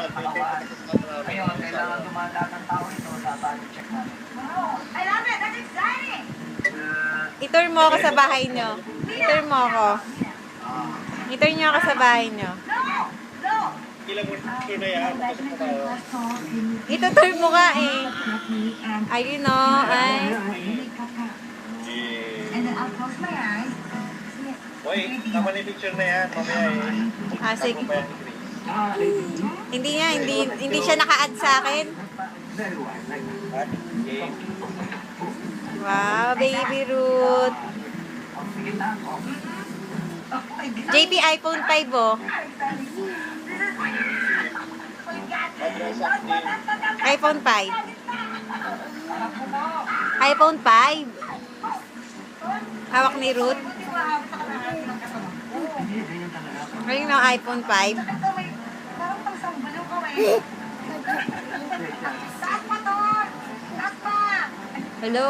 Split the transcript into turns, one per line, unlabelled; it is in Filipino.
Ngayon, kailangan dumanda ng tao ito sa body check natin.
I love it! That's exciting!
Itur mo ako sa bahay nyo. Itur mo ako. Itur nyo ako sa bahay nyo.
No! No!
Ilang tour na yan? Pasok na tayo.
Itutur mo ka eh. Ayun o. Ay.
And then I'll close my eyes.
Hoy, tama na yung picture na yan. Mamaya eh.
Ah, sige.
Mamaya ni Chris.
Hindi nga, hindi siya naka-add sa akin.
Okay.
Wow, baby Ruth. JP, iPhone 5 oh. iPhone 5. iPhone 5. Hawak ni Ruth. Ayun na, iPhone 5.
Parang pangsambalo ko eh. Saan pa to? Saan pa?
Hello.